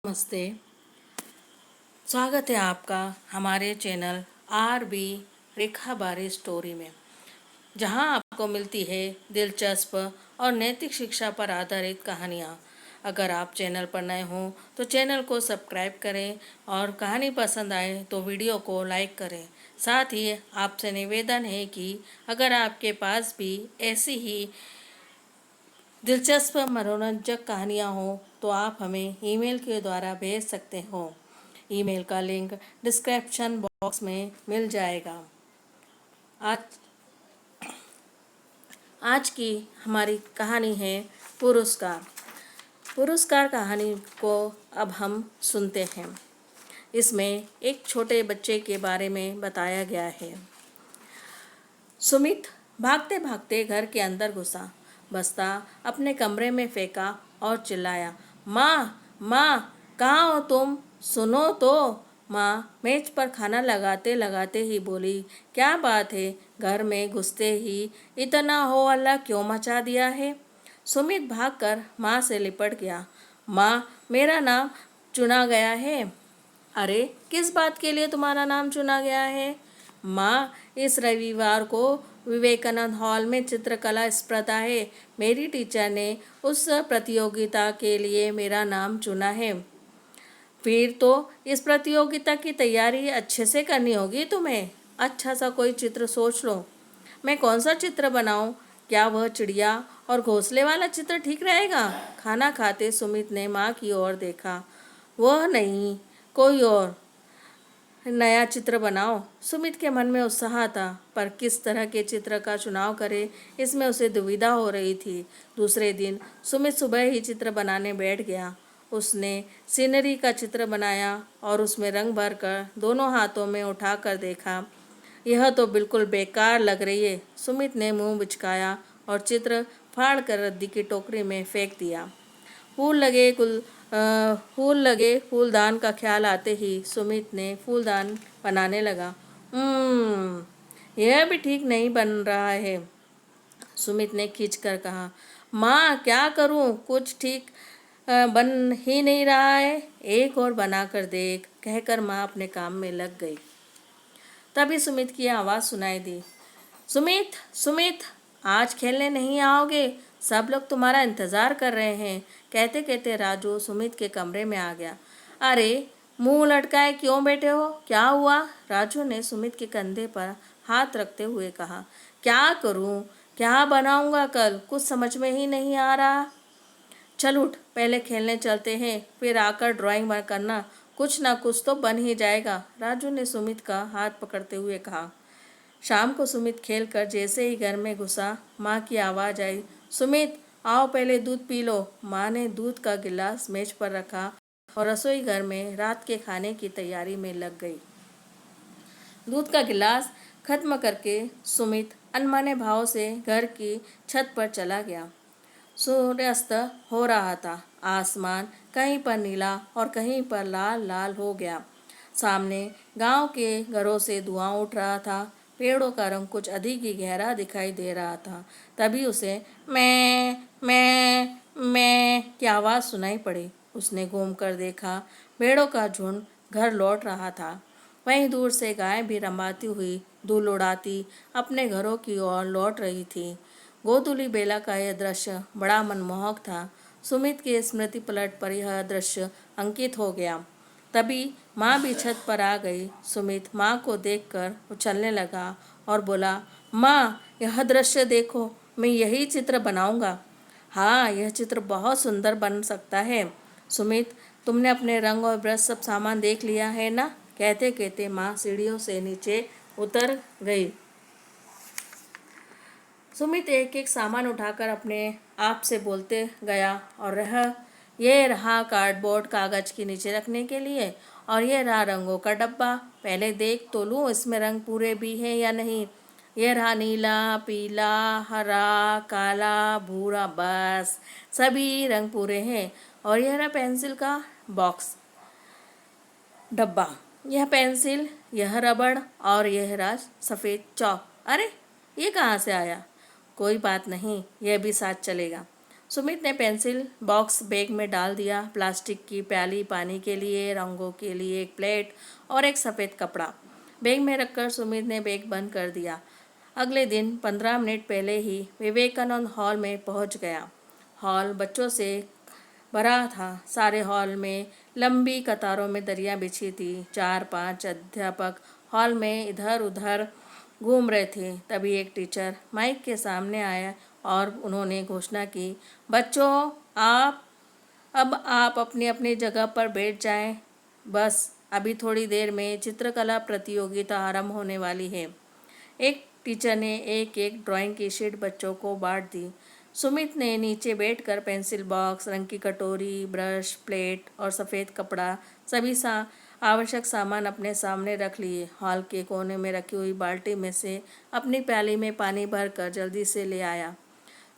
नमस्ते। स्वागत है आपका हमारे चैनल आर.बी. रेखा बारी स्टोरी में, जहां आपको मिलती है दिलचस्प और नैतिक शिक्षा पर आधारित कहानियां। अगर आप चैनल पर नए हों तो चैनल को सब्सक्राइब करें और कहानी पसंद आए तो वीडियो को लाइक करें। साथ ही आपसे निवेदन है कि अगर आपके पास भी ऐसी ही दिलचस्प मनोरंजक कहानियाँ हों तो आप हमें ईमेल के द्वारा भेज सकते हो। ईमेल का लिंक डिस्क्रिप्शन बॉक्स में मिल जाएगा। आज आज की हमारी कहानी है पुरस्कार। पुरस्कार कहानी को अब हम सुनते हैं। इसमें एक छोटे बच्चे के बारे में बताया गया है। सुमित भागते भागते घर के अंदर घुसा, बस्ता अपने कमरे में फेंका और चिल्लाया, माँ माँ, कहाँ हो तुम? सुनो तो। माँ मेज पर खाना लगाते लगाते ही बोली, क्या बात है, घर में घुसते ही इतना हो हल्ला क्यों मचा दिया है? सुमित भागकर माँ से लिपट गया। माँ, मेरा नाम चुना गया है। अरे, किस बात के लिए तुम्हारा नाम चुना गया है? माँ, इस रविवार को विवेकानंद हॉल में चित्रकला स्पर्धा है। मेरी टीचर ने उस प्रतियोगिता के लिए मेरा नाम चुना है। फिर तो इस प्रतियोगिता की तैयारी अच्छे से करनी होगी तुम्हें। अच्छा सा कोई चित्र सोच लो। मैं कौन सा चित्र बनाऊं? क्या वह चिड़िया और घोंसले वाला चित्र ठीक रहेगा? खाना खाते सुमित ने माँ की ओर देखा। वह नहीं, कोई और नया चित्र बनाओ। सुमित के मन में उत्साह था, पर किस तरह के चित्र का चुनाव करे, इसमें उसे दुविधा हो रही थी। दूसरे दिन सुमित सुबह ही चित्र बनाने बैठ गया। उसने सीनरी का चित्र बनाया और उसमें रंग भर कर दोनों हाथों में उठा कर देखा। यह तो बिल्कुल बेकार लग रही है। सुमित ने मुंह बिचकाया और चित्र फाड़ कर रद्दी की टोकरी में फेंक दिया। फूल लगे फूलदान का ख्याल आते ही सुमित ने फूलदान बनाने लगा। यह भी ठीक नहीं बन रहा है, सुमित ने खींचकर कहा। माँ, क्या करूँ, कुछ ठीक बन ही नहीं रहा है। एक और बनाकर देख, कहकर माँ अपने काम में लग गई। तभी सुमित की आवाज़ सुनाई दी। सुमित, सुमित, आज खेलने नहीं आओगे? सब लोग तुम्हारा इंतज़ार कर रहे हैं। कहते कहते राजू सुमित के कमरे में आ गया। अरे, मुंह लटकाए क्यों बैठे हो? क्या हुआ? राजू ने सुमित के कंधे पर हाथ रखते हुए कहा। क्या करूं? क्या बनाऊंगा कल? कुछ समझ में ही नहीं आ रहा। चल उठ, पहले खेलने चलते हैं, फिर आकर ड्राइंग करना। कुछ ना कुछ तो बन ही जाएगा, राजू ने सुमित का हाथ पकड़ते हुए कहा। शाम को सुमित खेल कर जैसे ही घर में घुसा, माँ की आवाज़ आई। सुमित, आओ पहले दूध पी लो। माँ ने दूध का गिलास मेज पर रखा और रसोई घर में रात के खाने की तैयारी में लग गई। दूध का गिलास खत्म करके सुमित अनमने भाव से घर की छत पर चला गया। सूर्यास्त हो रहा था। आसमान कहीं पर नीला और कहीं पर लाल लाल हो गया। सामने गांव के घरों से धुआं उठ रहा था। पेड़ों का रंग कुछ अधिक ही गहरा दिखाई दे रहा था। तभी उसे मैं की आवाज़ सुनाई पड़ी। उसने घूम कर देखा, भेड़ों का झुंड घर लौट रहा था। वहीं दूर से गाय भी रंभाती हुई धूल उड़ाती अपने घरों की ओर लौट रही थी। गोधूली बेला का यह दृश्य बड़ा मनमोहक था। सुमित के स्मृति पलट पर यह दृश्य अंकित हो गया। तभी माँ भी छत पर आ गई। सुमित माँ को देखकर उछलने लगा और बोला, माँ, यह दृश्य देखो, मैं यही चित्र बनाऊंगा। हाँ, यह चित्र बहुत सुंदर बन सकता है। सुमित, तुमने अपने रंग और ब्रश सब सामान देख लिया है ना? कहते कहते माँ सीढ़ियों से नीचे उतर गई। सुमित एक एक सामान उठाकर अपने आप से बोलते गया और ये रहा कार्डबोर्ड कागज के नीचे रखने के लिए, और ये रहा रंगों का डब्बा। पहले देख तो लूँ इसमें रंग पूरे भी हैं या नहीं। ये रहा नीला, पीला, हरा, काला, भूरा, बस सभी रंग पूरे हैं। और यह रहा पेंसिल का बॉक्स डब्बा। यह पेंसिल, यह रबड़ और यह रहा सफ़ेद चौक। अरे, ये कहाँ से आया? कोई बात नहीं, यह भी साथ चलेगा। सुमित ने पेंसिल बॉक्स बैग में डाल दिया। प्लास्टिक की प्याली पानी के लिए, रंगों के लिए एक प्लेट और एक सफ़ेद कपड़ा बैग में रखकर सुमित ने बैग बंद कर दिया। अगले दिन 15 मिनट पहले ही विवेकानंद हॉल में पहुंच गया। हॉल बच्चों से भरा था। सारे हॉल में लंबी कतारों में दरियां बिछी थी। 4-5 अध्यापक हॉल में इधर उधर घूम रहे थे। तभी एक टीचर माइक के सामने आया और उन्होंने घोषणा की, बच्चों आप अपनी अपनी जगह पर बैठ जाएं। बस अभी थोड़ी देर में चित्रकला प्रतियोगिता आरंभ होने वाली है। एक टीचर ने एक एक ड्राइंग की शीट बच्चों को बांट दी। सुमित ने नीचे बैठकर पेंसिल बॉक्स, रंग की कटोरी, ब्रश, प्लेट और सफ़ेद कपड़ा सभी आवश्यक सामान अपने सामने रख लिए। हॉल के कोने में रखी हुई बाल्टी में से अपनी प्याली में पानी भरकर जल्दी से ले आया।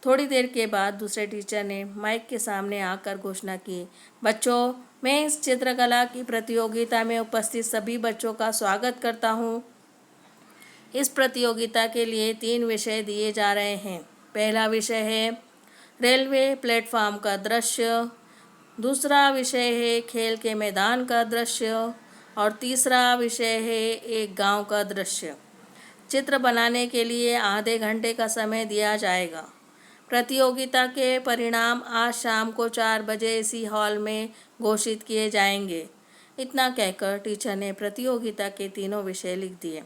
थोड़ी देर के बाद दूसरे टीचर ने माइक के सामने आकर घोषणा की, बच्चों, मैं इस चित्रकला की प्रतियोगिता में उपस्थित सभी बच्चों का स्वागत करता हूँ। इस प्रतियोगिता के लिए 3 विषय दिए जा रहे हैं। पहला विषय है रेलवे प्लेटफॉर्म का दृश्य, दूसरा विषय है खेल के मैदान का दृश्य और तीसरा विषय है एक गांव का दृश्य। चित्र बनाने के लिए आधे घंटे का समय दिया जाएगा। प्रतियोगिता के परिणाम आज शाम को 4 बजे इसी हॉल में घोषित किए जाएंगे। इतना कहकर टीचर ने प्रतियोगिता के तीनों विषय लिख दिए।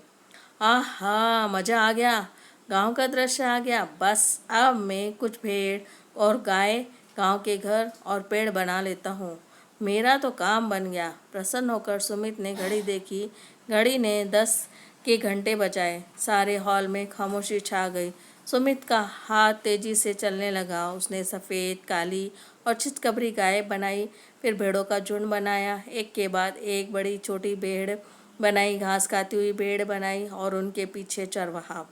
आहा, मज़ा आ गया। गांव का दृश्य आ गया। बस अब मैं कुछ भेड़ और गाय, गांव के घर और पेड़ बना लेता हूँ। मेरा तो काम बन गया। प्रसन्न होकर सुमित ने घड़ी देखी। घड़ी ने 10 के घंटे बजाए। सारे हॉल में खामोशी छा गई। सुमित का हाथ तेजी से चलने लगा। उसने सफ़ेद, काली और चितकबरी गाय बनाई, फिर भेड़ों का झुंड बनाया। एक के बाद एक बड़ी छोटी भेड़ बनाई, घास खाती हुई भेड़ बनाई और उनके पीछे चरवाहा।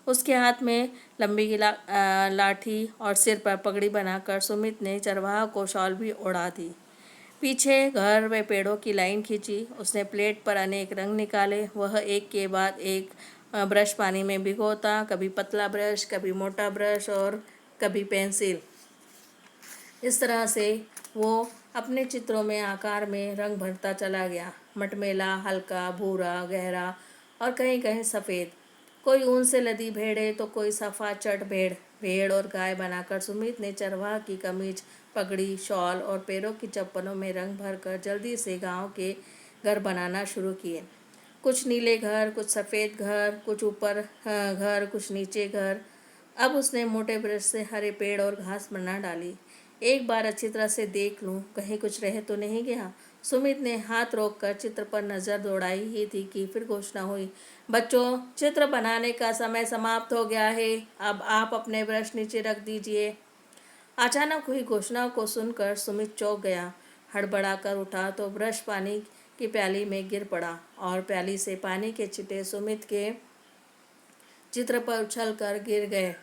उसके हाथ में लंबी लाठी और सिर पर पगड़ी बनाकर सुमित ने चरवाहा को शॉल भी ओढ़ा दी। पीछे घर व पेड़ों की लाइन खींची। उसने प्लेट पर अनेक रंग निकाले। वह एक के बाद एक ब्रश पानी में भिगोता, कभी पतला ब्रश, कभी मोटा ब्रश और कभी पेंसिल। इस तरह से वो अपने चित्रों में आकार में रंग भरता चला गया। मटमैला, हल्का, भूरा, गहरा और कहीं कहीं सफ़ेद। कोई ऊन से लदी भेड़े तो कोई सफ़ा चट भेड़ और गाय बनाकर सुमित ने चरवाहा की कमीज, पगड़ी, शॉल और पैरों की चप्पलों में रंग भरकर जल्दी से गांव के घर बनाना शुरू किए। कुछ नीले घर, कुछ सफ़ेद घर, कुछ ऊपर घर, कुछ नीचे घर। अब उसने मोटे ब्रश से हरे पेड़ और घास बना डाली। एक बार अच्छी तरह से देख लूं, कहीं कुछ रह तो नहीं गया। सुमित ने हाथ रोककर चित्र पर नज़र दौड़ाई ही थी कि फिर घोषणा हुई, बच्चों, चित्र बनाने का समय समाप्त हो गया है। अब आप अपने ब्रश नीचे रख दीजिए। अचानक हुई घोषणा को सुनकर सुमित चौंक गया। हड़बड़ाकर उठा तो ब्रश पानी की प्याली में गिर पड़ा और प्याली से पानी के छिटे सुमित के चित्र पर उछलकर गिर गए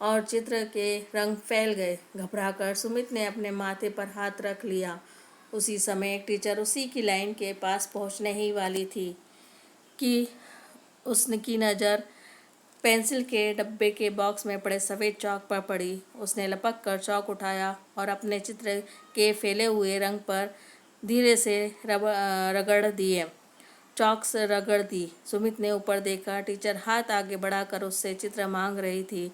और चित्र के रंग फैल गए। घबराकर सुमित ने अपने माथे पर हाथ रख लिया। उसी समय एक टीचर उसी की लाइन के पास पहुंचने ही वाली थी कि उसकी नज़र पेंसिल के डब्बे के बॉक्स में पड़े सफ़ेद चौक पर पड़ी। उसने लपक कर चौक उठाया और अपने चित्र के फैले हुए रंग पर धीरे से रगड़ दिए। चौक से रगड़ दी। सुमित ने ऊपर देखा। टीचर हाथ आगे बढ़ाकर उससे चित्र मांग रही थी।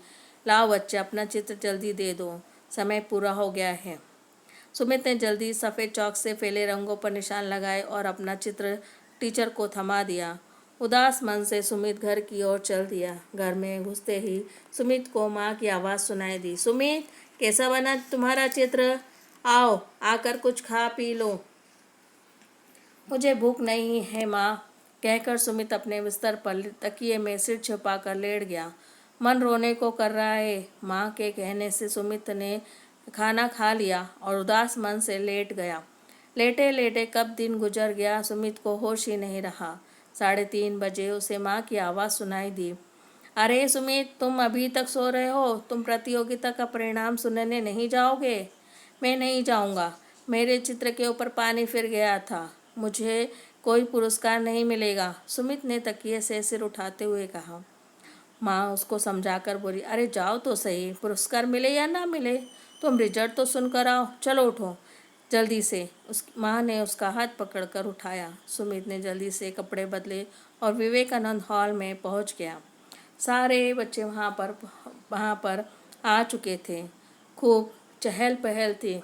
लाओ बच्चे, अपना चित्र जल्दी दे दो, समय पूरा हो गया है। सुमित ने जल्दी सफ़ेद चौक से फैले रंगों पर निशान लगाए और अपना चित्र टीचर को थमा दिया। उदास मन से सुमित घर की ओर चल दिया। घर में घुसते ही सुमित को माँ की आवाज़ सुनाई दी, सुमित, कैसा बना तुम्हारा चित्र? आओ, आकर कुछ खा पी लो। मुझे भूख नहीं है माँ, कहकर सुमित अपने बिस्तर पर तकिए में सिर छुपाकर लेट गया। मन रोने को कर रहा है। माँ के कहने से सुमित ने खाना खा लिया और उदास मन से लेट गया। लेटे लेटे कब दिन गुजर गया, सुमित को होश ही नहीं रहा। 3:30 बजे उसे माँ की आवाज़ सुनाई दी, अरे सुमित, तुम अभी तक सो रहे हो? तुम प्रतियोगिता का परिणाम सुनने नहीं जाओगे? मैं नहीं जाऊँगा। मेरे चित्र के ऊपर पानी फिर गया था। मुझे कोई पुरस्कार नहीं मिलेगा, सुमित ने तकिए से सिर उठाते हुए कहा। माँ उसको समझाकर बोली, अरे जाओ तो सही, पुरस्कार मिले या ना मिले, तुम रिजल्ट तो सुनकर आओ, चलो उठो जल्दी से। उस माँ ने उसका हाथ पकड़कर उठाया। सुमित ने जल्दी से कपड़े बदले और विवेकानंद हॉल में पहुंच गया। सारे बच्चे वहाँ पर आ चुके थे। खूब चहल पहल थी।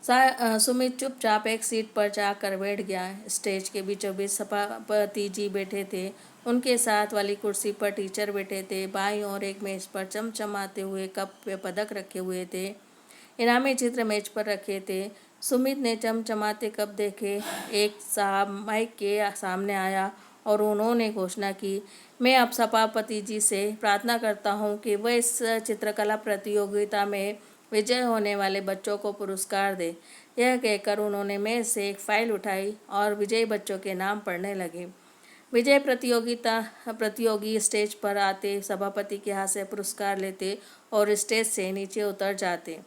सुमित चुपचाप एक सीट पर जाकर बैठ गया। स्टेज के बीचों बीच सभापति जी बैठे थे। उनके साथ वाली कुर्सी पर टीचर बैठे थे। बाईं ओर एक मेज पर चमचमाते हुए कप पे पदक रखे हुए थे। इनामी चित्र मेज पर रखे थे। सुमित ने चमचमाते कप देखे। एक साहब माइक के सामने आया और उन्होंने घोषणा की, मैं अब सभापति जी से प्रार्थना करता हूँ कि वह इस चित्रकला प्रतियोगिता में विजय होने वाले बच्चों को पुरस्कार दे। यह कहकर उन्होंने मेज से एक फाइल उठाई और विजयी बच्चों के नाम पढ़ने लगे। प्रतियोगी स्टेज पर आते, सभापति के हाथ से पुरस्कार लेते और स्टेज से नीचे उतर जाते।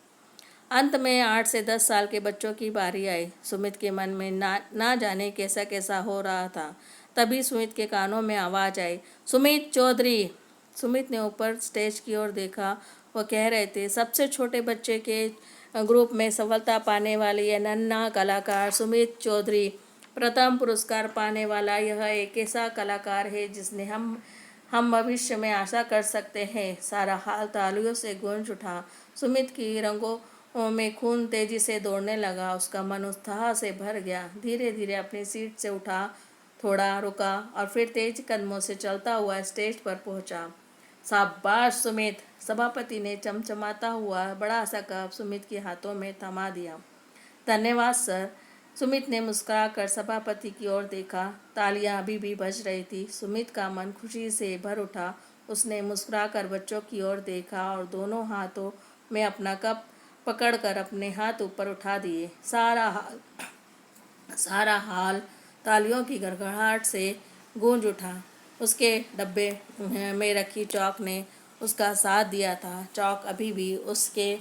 अंत में 8 से 10 साल के बच्चों की बारी आई। सुमित के मन में ना जाने कैसा कैसा हो रहा था। तभी सुमित के कानों में आवाज़ आई, सुमित चौधरी। सुमित ने ऊपर स्टेज की ओर देखा। वह कह रहे थे, सबसे छोटे बच्चे के ग्रुप में सफलता पाने वाली यह नन्हा कलाकार सुमित चौधरी प्रथम पुरस्कार पाने वाला यह एक ऐसा कलाकार है जिसने हम भविष्य में आशा कर सकते हैं। सारा हाल तालियों से गूंज उठा। सुमित की रंगों में खून तेजी से दौड़ने लगा। उसका मन उत्साह से भर गया। धीरे धीरे अपनी सीट से उठा, थोड़ा रुका और फिर तेज कदमों से चलता हुआ स्टेज पर पहुंचा। शाबाश सुमित, सभापति ने चमचमाता हुआ बड़ा सा कप सुमित के हाथों में थमा दिया। धन्यवाद सर। सुमित ने मुस्कुराकर सभापति की ओर देखा। तालियां अभी भी बज रही थी। सुमित का मन खुशी से भर उठा। उसने मुस्कुराकर बच्चों की ओर देखा और दोनों हाथों में अपना कप पकड़कर अपने हाथ ऊपर उठा दिए। सारा हाल तालियों की गड़गड़ाहट से गूंज उठा। उसके डब्बे में रखी चौक ने उसका साथ दिया था। चौक अभी भी उसके